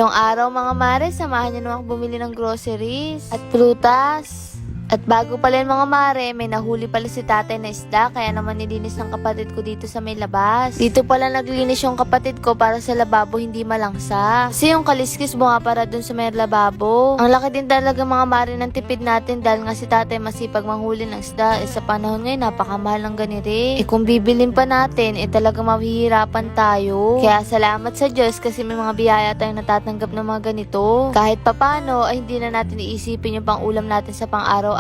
Ngayong araw mga mare, samahan niyo naman bumili ng groceries at prutas. At bago pala yun mga mare, may nahuli pala si tatay na isda, kaya naman nilinis ng kapatid ko dito sa may labas. Dito pala naglinis yung kapatid ko para sa lababo hindi malangsa. Kasi yung kaliskis bunga para dun sa may lababo. Ang laki din talaga mga mare ng tipid natin dahil nga si tatay masipag manghuli ng isda. Sa panahon ngayon, napakamahal ng ganire. Kung bibilin pa natin, talaga mahihirapan tayo. Kaya salamat sa Diyos kasi may mga biyaya tayong natatanggap ng mga ganito. Kahit papano, ay hindi na natin iisipin yung pang-ulam natin sa pang-araw-araw.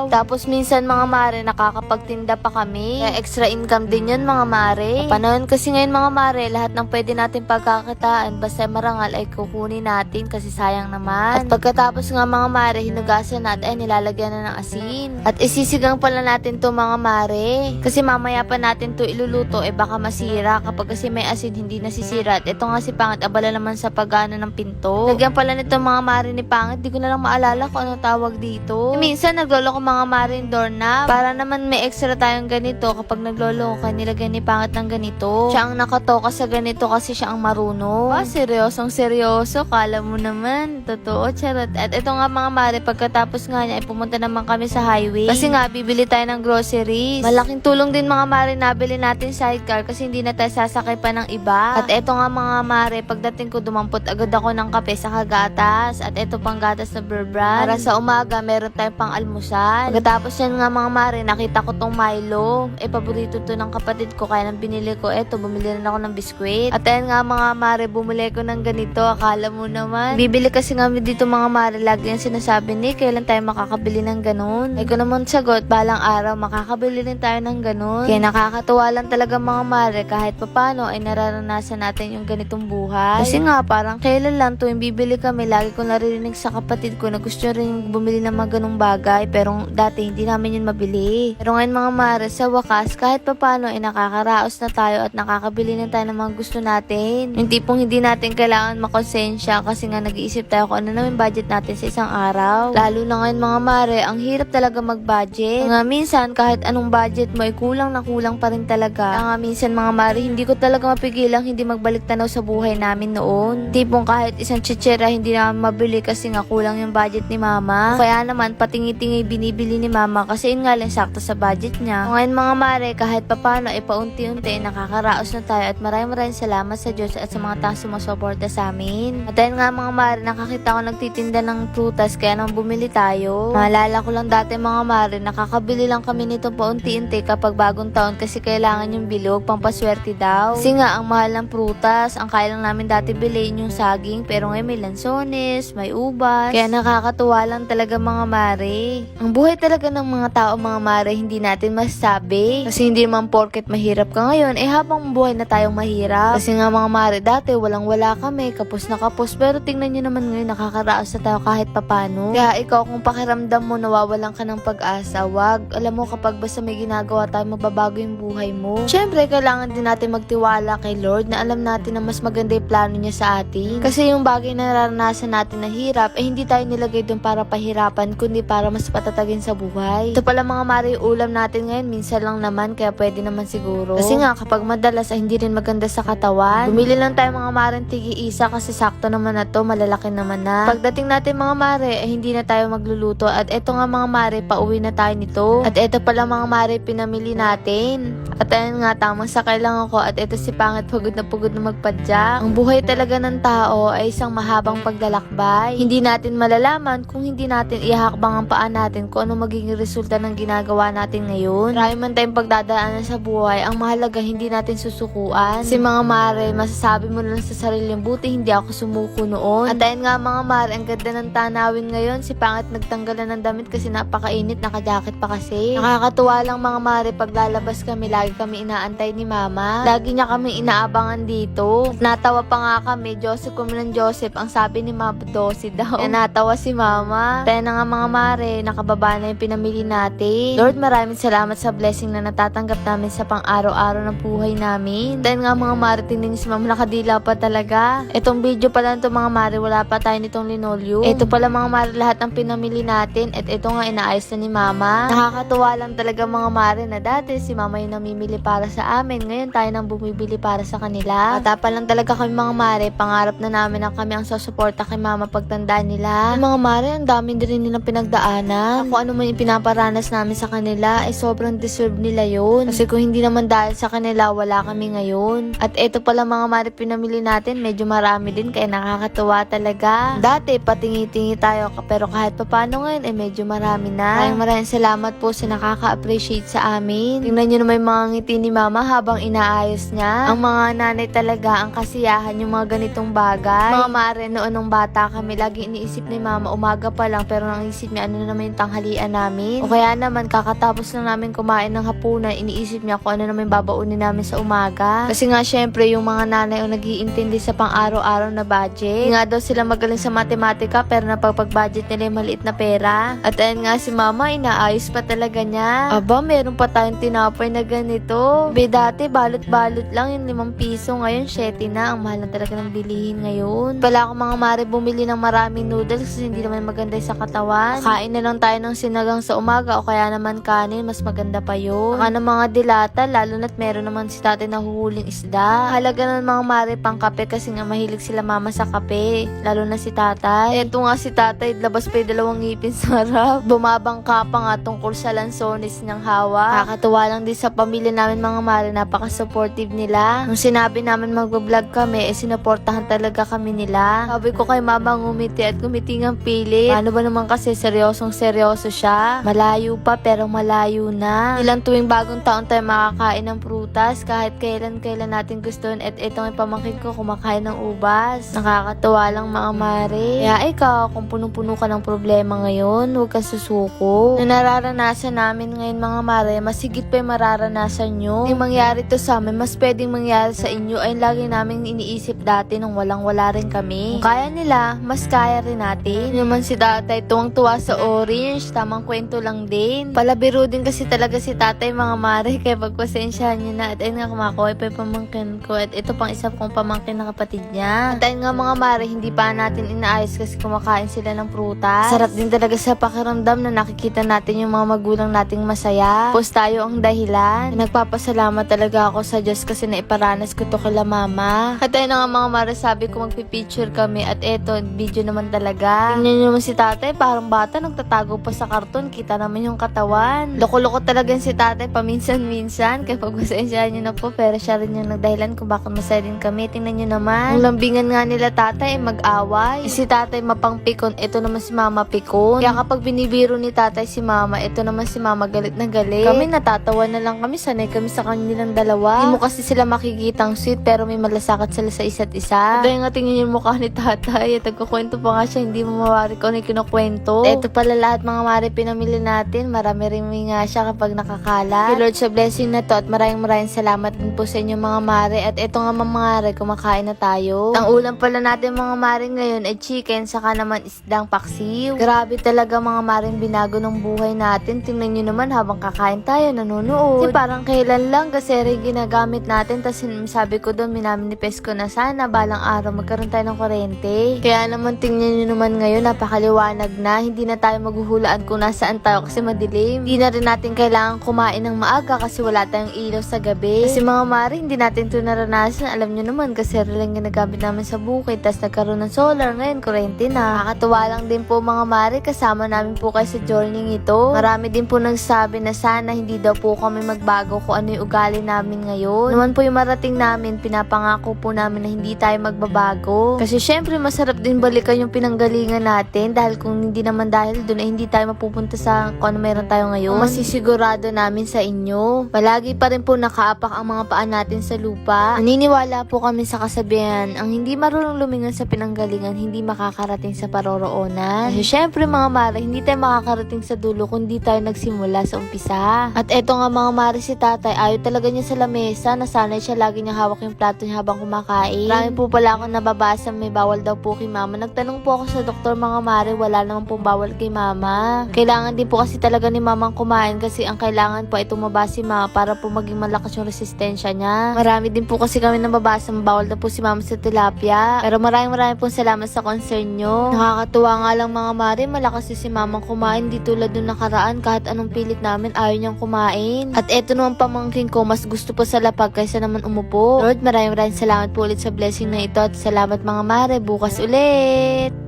Tapos minsan mga mare, nakakapagtinda pa kami. Kaya extra income din yun mga mare. Panahon kasi ngayon mga mare, lahat ng pwede natin pagkakitaan basta marangal ay kukunin natin kasi sayang naman. At pagkatapos nga mga mare, hinugasan natin ay nilalagyan na ng asin. At isisigang pala natin to mga mare. Kasi mamaya pa natin to iluluto, baka masira. Kapag kasi may asin, hindi nasisira. At ito nga si Pangit, abala naman sa pagana ng pinto. Lagyan pala nito mga mare ni Pangit, di ko na lang maalala kung anong tawag dito. Minsan naglolo ko mga marin doorknob para naman may extra tayong ganito kapag naglolo ko nilagyan ni Pangit ng ganito. Siya ang nakatoka sa ganito kasi siya ang marunong. Seryosong seryoso, kala mo naman. Totoo, charot. At ito nga mga mare, pagkatapos nga niya ay pumunta naman kami sa highway. Kasi nga bibili tayo ng groceries. Malaking tulong din mga mare nabili natin sidecar kasi hindi na tayo sasakay pa ng iba. At ito nga mga mare, pagdating ko dumampot agad ako ng kape sa gatas. At ito pang gatas na Bear-Brand. Para sa umaga meron tayong pang almusal. Pagkatapos yan nga mga mare, nakita ko tong Milo. Paborito to ng kapatid ko kaya nang binili ko. Bumili rin ako ng biskwit. At ayan nga mga mare, bumili ko ng ganito. Akala mo naman. Bibili kasi nga dito mga mare, lagi yan sinasabi ni, kailan tayo makakabili ng ganun? Ay ko naman sagot, balang araw makakabili rin tayo ng ganun. Kaya nakakatuwa lang talaga mga mare, kahit papano ay nararanasan natin yung ganitong buhay. Kasi nga parang kailan lang tuwing bibili kami, lagi ko naririnig sa kapatid ko na gusto rin bumili ng mga ganung bagay, pero dati hindi namin yun mabili. Pero ngayon mga mare, sa wakas kahit papano ay nakakaraos na tayo at nakakabili na tayo ng mga gusto natin. Yung tipong hindi natin kailangan makonsensya kasi nga nag-iisip tayo kung ano na yung budget natin sa isang araw. Lalo na ngayon mga mare, ang hirap talaga mag-budget. Nga minsan kahit anong budget mo ay kulang na kulang pa rin talaga. Nga minsan mga mare, hindi ko talaga mapigilang hindi magbalik tanaw sa buhay namin noon. Tipong kahit isang chichera hindi namin mabili kasi nga kulang yung budget ni mama. O kaya naman patingi-tingi binibili ni mama kasi yun nga lang sakto sa budget niya. Ngayon mga mare, kahit papano paunti-unti nakakaraos na tayo at maraming salamat sa Diyos at sa mga taong sumusuporta sa amin. At ayun nga mga mare, nakakita ko nagtitinda ng prutas kaya nang bumili tayo. Maalala ko lang dati mga mare, nakakabili lang kami nito paunti-unti kapag bagong taon kasi kailangan yung bilog, pampaswerte daw. Kasi nga ang mahal ng prutas, ang kaya lang namin dati bilhin yung saging, pero ngayon may lansones, may ubas. Kaya nakakatuwa lang talaga mga mare. Ang buhay talaga ng mga tao mga mare, hindi natin masasabi. Kasi hindi naman porket mahirap ka ngayon, habang buhay na tayong mahirap. Kasi nga mga mare, dati walang-wala kami, kapos na kapos. Pero tingnan nyo naman ngayon, nakakaraos na tayo kahit papano. Kaya ikaw, kung pakiramdam mo nawawalan ka ng pag-asa, wag. Alam mo, kapag basta may ginagawa tayo, mababago yung buhay mo. Syempre, kailangan din natin magtiwala kay Lord na alam natin na mas maganda yung plano niya sa atin. Kasi yung bagay na naranasan natin na hirap, hindi tayo nilagay doon para pahirapan, kundi para mas patatagin sa buhay. Ito pala mga mare, ulam natin ngayon, minsan lang naman, kaya pwede naman siguro. Kasi nga, kapag madalas ay hindi rin maganda sa katawan. Bumili lang tayo mga mare tigi-isa kasi sakto naman na to, malalaki naman na. Pagdating natin mga mare, hindi na tayo magluluto. At eto nga mga mare, pauwi na tayo nito. At eto pala mga mare, pinamili natin. At ayun nga, tamang sakay lang ako. At eto si Pangit, pagod na magpadyak. Ang buhay talaga ng tao ay isang mahabang paglalakbay. Hindi natin malalaman kung hindi natin ihakbang ang paa natin kung ano magiging resulta ng ginagawa natin ngayon. Marami man tayong pagdadaanan sa buhay, ang mahalaga hindi natin susukuan. Kasi mga mare, masasabi mo lang sa sarili, buti hindi ako sumuko noon. At ayun nga mga mare, ang ganda ng tanawin ngayon. Si Pangit nagtanggal na ng damit kasi napakainit, nakajakit pa kasi. Nakakatuwa lang mga mare, pag lalabas kami, lagi kami inaantay ni mama. Lagi niya kami inaabangan dito. Natawa pa nga kami, Joseph kami ng Joseph, ang sabi ni Mama Dosi daw. Natawa si mama. Tayo na nga mga mare, mare, nakababa na yung pinamili natin. Lord, maraming salamat sa blessing na natatanggap namin sa pang-araw-araw ng buhay namin. Dahil nga mga mare, tingnan si mama nakadila pa talaga. Itong video pala nito mga mare, wala pa tayo nitong linoleum. Ito pala mga mare, lahat ng pinamili natin. At ito nga inaayos na ni mama. Nakakatuwa lang talaga mga mare na dati si mama yung namimili para sa amin. Ngayon tayo nang bumibili para sa kanila. Matapal lang talaga kami mga mare. Pangarap na namin na kami ang susuporta kay mama pagtandaan nila. Yung mga mare, ang dami din rin nilang pinagdaanan. Kung ano man yung pinaparanas namin sa kanila, ay sobrang deserve nila yun. Kasi kung hindi naman dahil sa kanila, wala kami ngayon. At ito pala mga mare, pinamili natin, medyo marami din kaya nakakatuwa talaga. Dati, patingi-tingi tayo pero kahit papano ngayon, ay medyo marami na. Maraming salamat po sa nakaka-appreciate sa amin. Tingnan nyo naman yung mga ngiti ni mama habang inaayos niya. Ang mga nanay talaga, ang kasiyahan yung mga ganitong bagay. Mga mare, noon nung bata kami, lagi iniisip ni mama, umaga pa lang, pero nang isip niya, ano na naman yung tanghalian namin. O kaya naman, kakatapos lang namin kumain ng hapunan, iniisip niya kung ano naman yung babaunin namin sa umaga. Kasi nga, syempre, yung mga nanay ang nag-iintindi sa pang-araw-araw na budget. Hindi nga daw sila magaling sa matematika, pero napapag-budget nila yung maliit na pera. At ayun nga si mama, inaayos pa talaga niya. Aba, meron pa tayong tinapay na ganito. Dati, balot-balot lang yung 5 piso. Ngayon, 7 na. Ang mahal na talaga ng bilihin ngayon. Pala ako mga mare bumili ng maraming noodles kasi hindi naman maganda sa katawan. Kain na lang tayo ng sinagang sa umaga o kaya naman kanin, mas maganda pa yun. Saka ng mga dilata, lalo na't meron naman si tatay na huhuling isda. Halaga ng mga mare pang kape kasi nga mahilig sila mama sa kape. Lalo na si tatay. Eto nga si tatay, labas pa yung 2 ngipin sa harap. Bumabangka pa nga tungkol sa lansones niyang hawa. Kakatuwa lang din sa pamilya namin mga mare, napaka-supportive nila. Nung sinabi namin mag-vlog kami, sinuportahan talaga kami nila. Sabi ko kay mama, ngumiti at ngumiti ng pilit. Ano ba naman kasi seryosong seryoso siya. Malayo pa pero malayo na. Ilang tuwing bagong taon tayo makakain ng prutas kahit kailan natin gustuhin. At itong ipamangkin ko kumakain ng ubas. Nakakatuwa lang mga mare. Kaya ikaw, kung punong-puno ka ng problema ngayon, huwag ka susuko. Na nararanasan namin ngayon mga mare, mas higit pa yung mararanasan nyo. Hindi mangyari to sa amin, mas pwedeng mangyari sa inyo ay lagi namin iniisip dati nung walang-wala rin kami. Kung kaya nila, mas kaya rin natin. Yun naman si tatay, tuwang-tuwa sa orange, tamang kwento lang din. Palabiro din kasi talaga si tatay mga mare, kaya pagpasensyahan nyo na. At ayun nga, kumakuha pa yung pamangkin ko. At ito pang isa kong pamangkin na kapatid niya. At ayun nga mga mare, hindi pa natin inaayos kasi kumakain sila ng prutas. Sarap din talaga sa pakiramdam na nakikita natin yung mga magulang nating masaya. Tapos tayo ang dahilan. Nagpapasalamat talaga ako sa Diyos kasi naiparanas ko to kila mama. At ayun nga mga mare, sabi ko magpipicture kami. At eto, video naman talaga. Tingnan nyo naman si tatay, parang bata, nagtatago pa sa karton. Kita naman yung katawan. Loko-loko talaga si tatay, paminsan-minsan. Kaya pagpasensyahan nyo na po, pero siya rin yung nagdahilan kung bakit masaya din kami. Tingnan nyo naman. Ang lambingan nga nila tatay, mag-away. Si tatay mapang-pikon, ito naman si mama pikon. Kaya kapag binibiro ni tatay si mama, ito naman si mama galit na galit. Kami natatawa na lang kami, sanay kami sa kanilang dalawa. Hindi mo kasi sila makikitang sweet, pero may malasakit sila sa isa't isa. Dahil nga tingin yung mukha ni tatay, at nagkukwento pa nga siya, hindi mo mawari kung ano yung kinukwento. Ito pala lahat mga mare pinamili natin, marami rin nga siya kapag nakakala. Kay Lord sa blessing na to at maraming salamat din po sa inyo mga mare. At ito nga mga mare, kumakain na tayo. Ang ulam pala natin mga mare ngayon ay chicken, saka naman isdang paksiw. Grabe talaga mga mare binago ng buhay natin. Tingnan nyo naman habang kakain tayo, nanonood. Kasi parang kailan lang kasi rin ginagamit natin. Tapos sabi ko doon, minamanifest ko na sana balang araw magkaroon tayo ng kuryente. Kaya naman tingnan nyo naman ngayon, napakaliwanag na. Hindi na tayo maghuhulaan kung nasaan tayo kasi madilim. Hindi na rin natin kailangan kumain ng maaga kasi wala tayong ilaw sa gabi. Kasi mga mare, hindi natin ito naranasan. Alam nyo naman kasi rin ginagamit namin sa bukid. Tapos nagkaroon ng solar, ngayon kuryente na. Nakakatuwa lang din po mga mare, kasama namin po kayo sa journey ito. Marami din po nagsabi na sana hindi daw po kami magbago kung ano yung ugali namin ngayon. Naman po yung marating namin, pinapangako po namin na hindi tayo magbabago. Kasi syempre masarap din balikan yung pinanggalingan natin dahil kung hindi naman dahil doon ay hindi tayo mapupunta sa kung ano meron tayo ngayon. Masisigurado namin sa inyo. Palagi pa rin po nakaapak ang mga paa natin sa lupa. Naniniwala po kami sa kasabihan, ang hindi marunong lumingon sa pinanggalingan, hindi makakarating sa paroroonan. Kasi syempre mga mare, hindi tayo makakarating sa dulo kung di tayo nagsimula sa umpisa. At eto nga mga mare, si tatay, ayaw talaga niya sa lamesa, nasanay siya lagi niya hawak yung plato niya habang kumakain. Marami po pala akong nababasa, may bawal daw po kay mama. Nagtanong po ako sa doktor mga mare, wala naman pong bawal kay mama. Kailangan din po kasi talaga ni mamang kumain kasi ang kailangan po ay tumaba si mama para po maging malakas yung resistensya niya. Marami din po kasi kami nababasa, bawal na po si mama sa tilapia. Pero maraming pong salamat sa concern nyo. Nakakatuwa nga lang mga mare, malakas si mamang kumain, di tulad nung nakaraan kahit anong pilit namin ayaw niyang kumain. At eto naman pamangkin ko, mas gusto po sa lapag kaysa naman umupo. Lord, maraming salamat po ulit sa blessing na ito at salamat mga mare, bukas ulit!